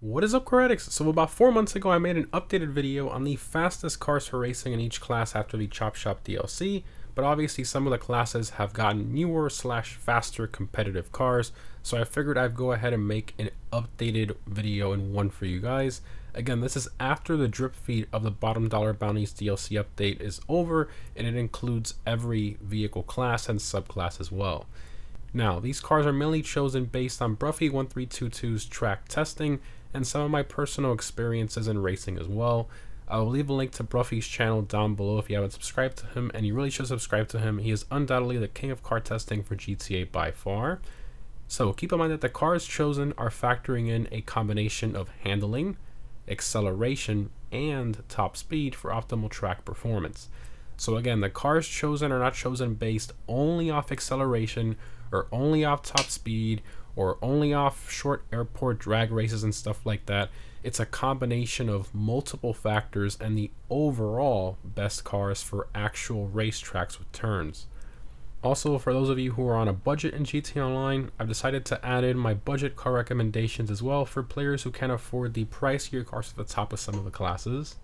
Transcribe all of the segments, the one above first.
What is up, Karts? So about 4 months ago I made an updated video on the fastest cars for racing in each class after the Chop Shop DLC, but obviously some of the classes have gotten newer / faster competitive cars, so I figured I'd go ahead and make an updated video in one for you guys. Again, this is after the drip feed of the Bottom Dollar Bounties DLC update is over, and it includes every vehicle class and subclass as well. Now, these cars are mainly chosen based on Broughy 1322's track testing and some of my personal experiences in racing as well. I will leave a link to Broughy's channel down below if you haven't subscribed to him, and you really should subscribe to him. He is undoubtedly the king of car testing for GTA by far. So keep in mind that the cars chosen are factoring in a combination of handling, acceleration, and top speed for optimal track performance. So again, the cars chosen are not chosen based only off acceleration or only off top speed or only off short airport drag races and stuff like that. It's a combination of multiple factors and the overall best cars for actual racetracks with turns. Also, for those of you who are on a budget in GTA Online, I've decided to add in my budget car recommendations as well for players who can afford the pricier cars at the top of some of the classes.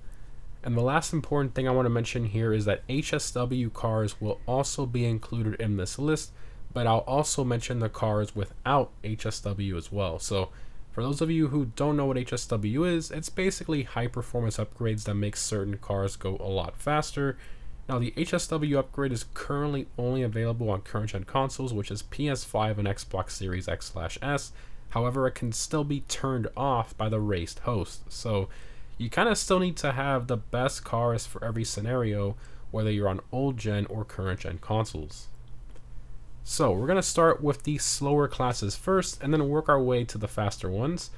And the last important thing I want to mention here is that HSW cars will also be included in this list, but I'll also mention the cars without HSW as well. So for those of you who don't know what HSW is, it's basically high performance upgrades that make certain cars go a lot faster. Now the HSW upgrade is currently only available on current gen consoles, which is PS5 and Xbox Series X/S. However, it can still be turned off by the raced host. So you kind of still need to have the best cars for every scenario, whether you're on old gen or current gen consoles. So we're going to start with the slower classes first and then work our way to the faster ones.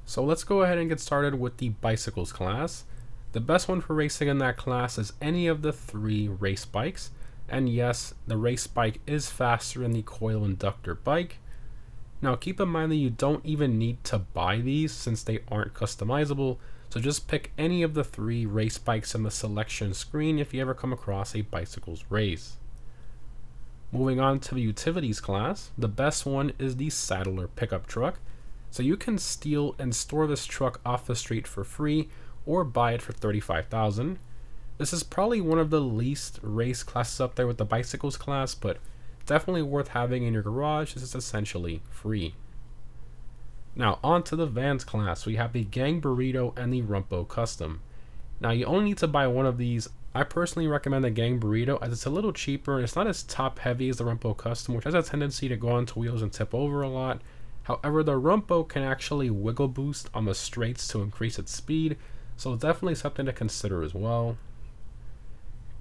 So let's go ahead and get started with the bicycles class. The best one for racing in that class is any of the 3 race bikes. And yes, the race bike is faster than the coil inductor bike. Now keep in mind that you don't even need to buy these since they aren't customizable. So just pick any of the 3 race bikes in the selection screen if you ever come across a bicycles race. Moving on to the utilities class, the best one is the Saddler pickup truck. So you can steal and store this truck off the street for free or buy it for $35,000. This is probably one of the least race classes up there with the bicycles class, but definitely worth having in your garage as it's essentially free. Now on to the vans class, we have the Gang Burrito and the Rumpo Custom. Now you only need to buy one of these. I personally recommend the Gang Burrito as it's a little cheaper and it's not as top heavy as the Rumpo Custom, which has a tendency to go onto wheels and tip over a lot. However, the Rumpo can actually wiggle boost on the straights to increase its speed, so definitely something to consider as well.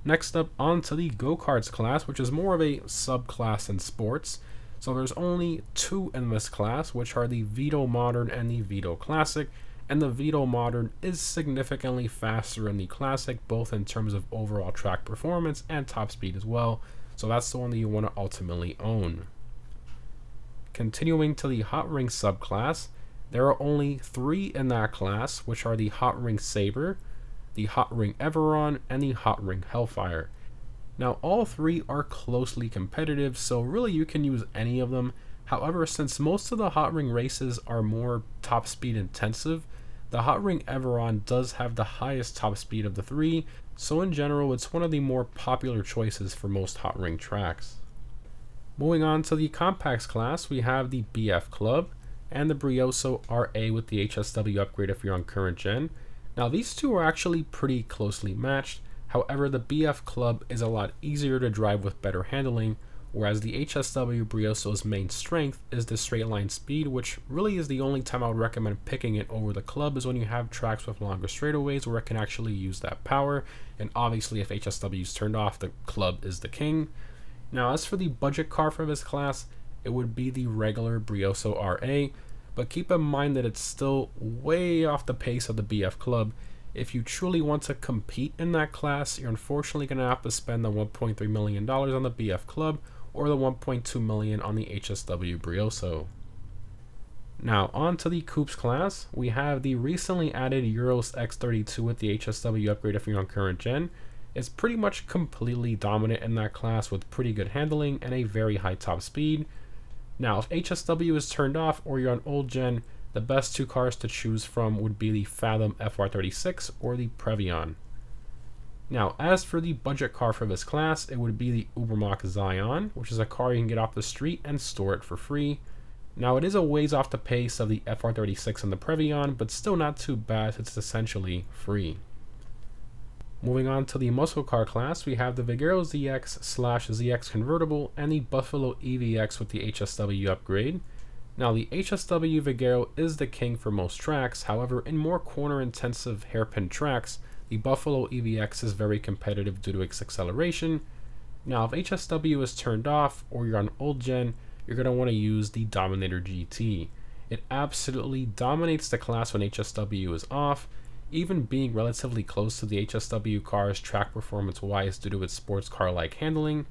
Next up, on to the Go-Karts class, which is more of a subclass in sports. So there's only 2 in this class, which are the Vito Modern and the Vito Classic. And the Vito Modern is significantly faster than the Classic, both in terms of overall track performance and top speed as well. So that's the one that you want to ultimately own. Continuing to the Hotring subclass, there are only 3 in that class, which are the Hotring Sabre, the Hotring Everon, and the Hotring Hellfire. Now all 3 are closely competitive, so really you can use any of them. However, since most of the Hotring races are more top speed intensive, the Hotring Everon does have the highest top speed of the 3, so in general it's one of the more popular choices for most Hotring tracks. Moving on to the compacts class, we have the BF Club and the Brioso RA with the HSW upgrade if you're on current gen. Now these 2 are actually pretty closely matched. However, the BF Club is a lot easier to drive with better handling, whereas the HSW Brioso's main strength is the straight line speed, which really is the only time I would recommend picking it over the Club is when you have tracks with longer straightaways where it can actually use that power, and obviously if HSW is turned off, the Club is the king. Now as for the budget car for this class, it would be the regular Brioso RA, but keep in mind that it's still way off the pace of the BF Club. If you truly want to compete in that class, you're unfortunately going to have to spend the $1.3 million on the BF Club or the $1.2 million on the HSW Brioso. Now on to the Coupes class, we have the recently added Euros X32 with the HSW upgrade if you're on current gen. It's pretty much completely dominant in that class with pretty good handling and a very high top speed. Now if HSW is turned off or you're on old gen, the best two cars to choose from would be the Fathom FR36 or the Previon. Now, as for the budget car for this class, it would be the Ubermacht Zion, which is a car you can get off the street and store it for free. Now, it is a ways off the pace of the FR36 and the Previon, but still not too bad since it's essentially free. Moving on to the muscle car class, we have the Vigero ZX/ZX convertible and the Buffalo EVX with the HSW upgrade. Now, the HSW Vigero is the king for most tracks. However, in more corner-intensive hairpin tracks, the Buffalo EVX is very competitive due to its acceleration. Now, if HSW is turned off or you're on old gen, you're going to want to use the Dominator GT. It absolutely dominates the class when HSW is off, even being relatively close to the HSW cars track performance-wise due to its sports car-like handling.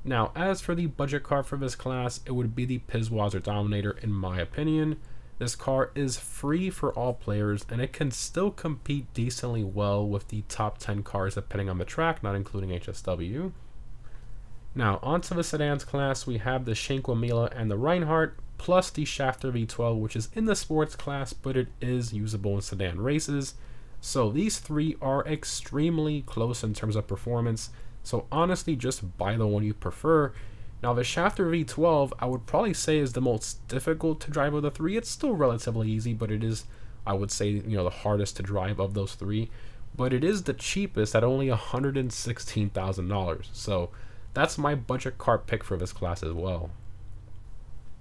Now, as for the budget car for this class, it would be the Pizwazer Dominator in my opinion. This car is free for all players, and it can still compete decently well with the top 10 cars depending on the track, not including HSW. Now, onto the sedans class, we have the Schenck Mila and the Reinhardt, plus the Schafter V12, which is in the sports class, but it is usable in sedan races. So these three are extremely close in terms of performance, so honestly, just buy the one you prefer. Now, the Schafter V12, I would probably say is the most difficult to drive of the three. It's still relatively easy, but it is, I would say, the hardest to drive of those three. But it is the cheapest at only $116,000. So that's my budget car pick for this class as well.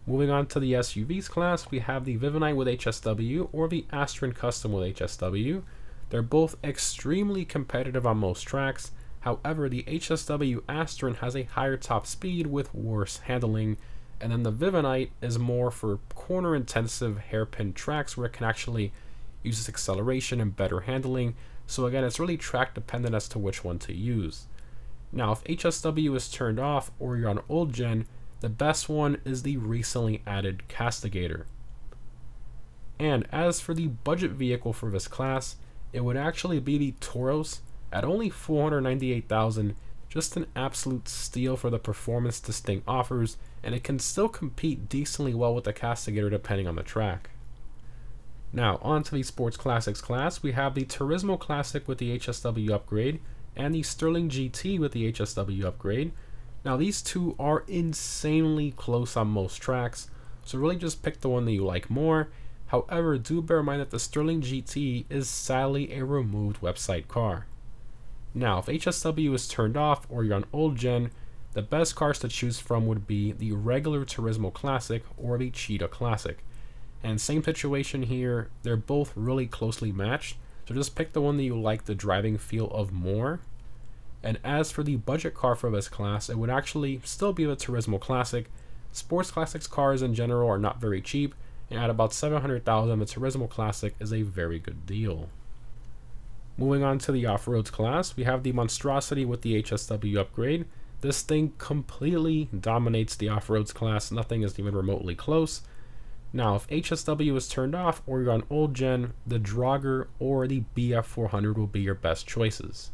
Moving on to the SUVs class, we have the Vivinite with HSW or the Astron Custom with HSW. They're both extremely competitive on most tracks. However, the HSW Astron has a higher top speed with worse handling, and then the Vivinite is more for corner-intensive hairpin tracks where it can actually use its acceleration and better handling. So again, it's really track dependent as to which one to use. Now, if HSW is turned off or you're on old gen, the best one is the recently added Castigator. And as for the budget vehicle for this class, it would actually be the Tauros at only $498,000, just an absolute steal for the performance this thing offers, and it can still compete decently well with the Castigator depending on the track. Now, on to the Sports Classics class, we have the Turismo Classic with the HSW upgrade, and the Sterling GT with the HSW upgrade. Now, these two are insanely close on most tracks, so really just pick the one that you like more. However, do bear in mind that the Sterling GT is sadly a removed website car. Now, if HSW is turned off or you're on old gen, the best cars to choose from would be the regular Turismo Classic or the Cheetah Classic. And same situation here, they're both really closely matched, so just pick the one that you like the driving feel of more. And as for the budget car for this class, it would actually still be the Turismo Classic. Sports Classics cars in general are not very cheap, and at about $700,000, the Turismo Classic is a very good deal. Moving on to the off-roads class, we have the Monstrosity with the HSW upgrade. This thing completely dominates the off-roads class, nothing is even remotely close. Now, if HSW is turned off or you're on old gen, the Draugr or the BF400 will be your best choices.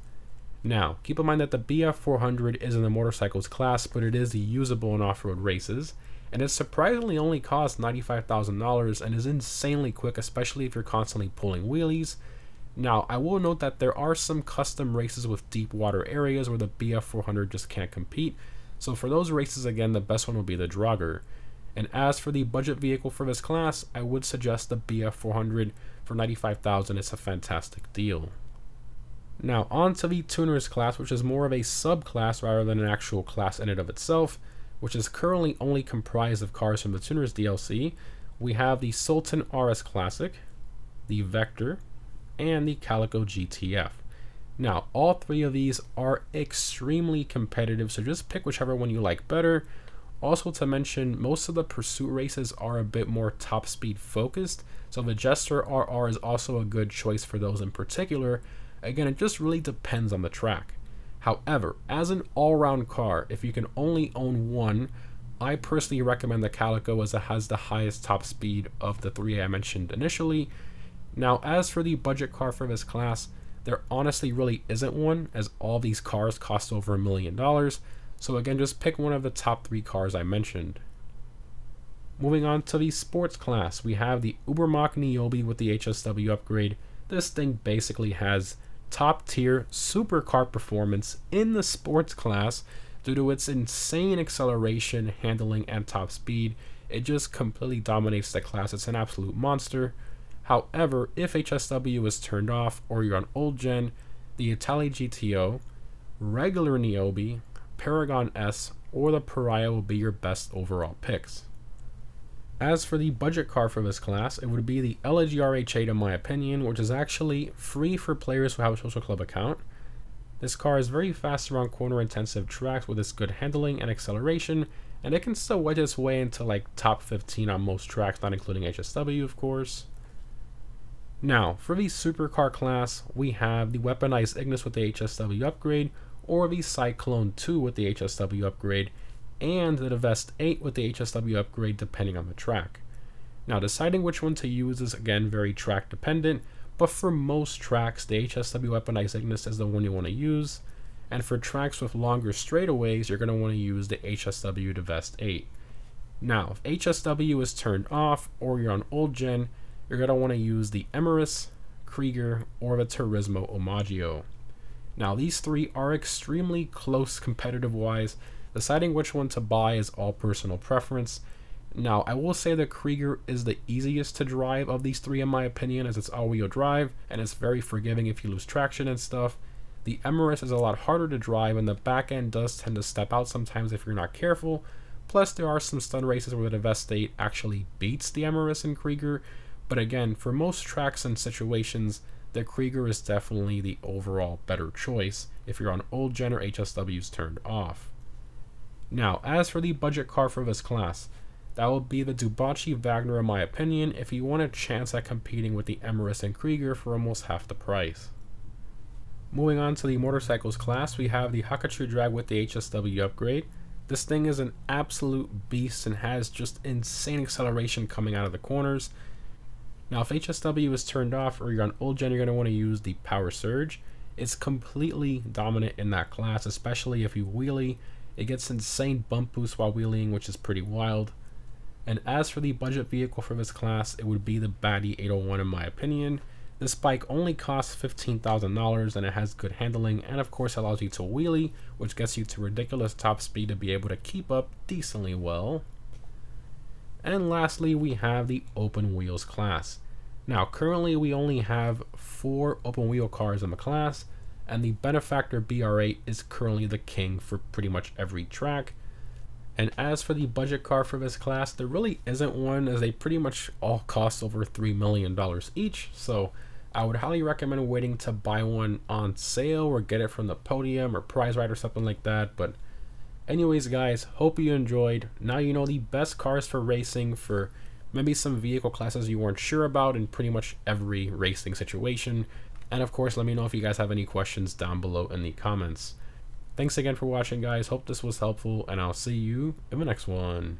Now, keep in mind that the BF400 is in the motorcycles class, but it is usable in off-road races, and it surprisingly only costs $95,000 and is insanely quick, especially if you're constantly pulling wheelies. Now, I will note that there are some custom races with deep water areas where the BF400 just can't compete, so for those races, again, the best one will be the Draugr. And as for the budget vehicle for this class, I would suggest the BF400 for $95,000. It's a fantastic deal. Now, on to the tuners class, which is more of a subclass rather than an actual class in and of itself, which is currently only comprised of cars from the tuners DLC. We have the Sultan RS Classic, the Vector, and the Calico GTF. Now, all three of these are extremely competitive, so just pick whichever one you like better. Also to mention, most of the pursuit races are a bit more top speed focused, so the Jester RR is also a good choice for those in particular. Again, it just really depends on the track. However, as an all-round car, if you can only own one, I personally recommend the Calico as it has the highest top speed of the three I mentioned initially. Now, as for the budget car for this class, there honestly really isn't one, as all these cars cost over $1 million. So again, just pick one of the top three cars I mentioned. Moving on to the sports class, we have the Ubermacht Niobe with the HSW upgrade. This thing basically has top tier supercar performance in the sports class due to its insane acceleration, handling, and top speed. It just completely dominates the class. It's an absolute monster. However, if HSW is turned off or you're on old gen, the Italy GTO, regular Niobe, Paragon S, or the Pariah will be your best overall picks. As for the budget car for this class, it would be the LG RH8 in my opinion, which is actually free for players who have a social club account. This car is very fast around corner intensive tracks with its good handling and acceleration, and it can still wedge its way into like top 15 on most tracks, not including HSW of course. Now, for the supercar class, we have the weaponized Ignis with the HSW upgrade, or the Cyclone 2 with the HSW upgrade, and the Vest 8 with the HSW upgrade depending on the track. Now, deciding which one to use is again very track dependent, but for most tracks, the HSW weaponized Ignis is the one you want to use, and for tracks with longer straightaways, you're going to want to use the HSW to Vest 8. Now, if HSW is turned off or you're on old gen, you're going to want to use the Emerus, Krieger, or the Turismo Omaggio. Now, these three are extremely close competitive wise. Deciding which one to buy is all personal preference. Now, I will say that Krieger is the easiest to drive of these three in my opinion, as it's all-wheel drive and it's very forgiving if you lose traction and stuff. The Emerus is a lot harder to drive and the back end does tend to step out sometimes if you're not careful. Plus, there are some stun races where the Vest 8 actually beats the Emerus and Krieger. But again, for most tracks and situations, the Krieger is definitely the overall better choice if you're on old gen or HSWs turned off. Now, as for the budget car for this class, that will be the Dubachi Wagner in my opinion if you want a chance at competing with the Emerus and Krieger for almost half the price. Moving on to the motorcycles class, we have the Hakachu Drag with the HSW upgrade. This thing is an absolute beast and has just insane acceleration coming out of the corners. Now, if HSW is turned off or you're on old gen, you're going to want to use the Power Surge. It's completely dominant in that class, especially if you wheelie. It gets insane bump boost while wheeling, which is pretty wild. And as for the budget vehicle for this class, it would be the Batty 801 in my opinion. This bike only costs $15,000 and it has good handling and of course allows you to wheelie, which gets you to ridiculous top speed to be able to keep up decently well. And lastly, we have the open wheels class. Now, currently we only have 4 open wheel cars in the class, and the Benefactor BR8 is currently the king for pretty much every track. And as for the budget car for this class, there really isn't one, as they pretty much all cost over $3 million each, so I would highly recommend waiting to buy one on sale or get it from the podium or prize right or something like that. But anyways guys, hope you enjoyed. Now you know the best cars for racing for maybe some vehicle classes you weren't sure about in pretty much every racing situation. And of course, let me know if you guys have any questions down below in the comments. Thanks again for watching guys, hope this was helpful, and I'll see you in the next one.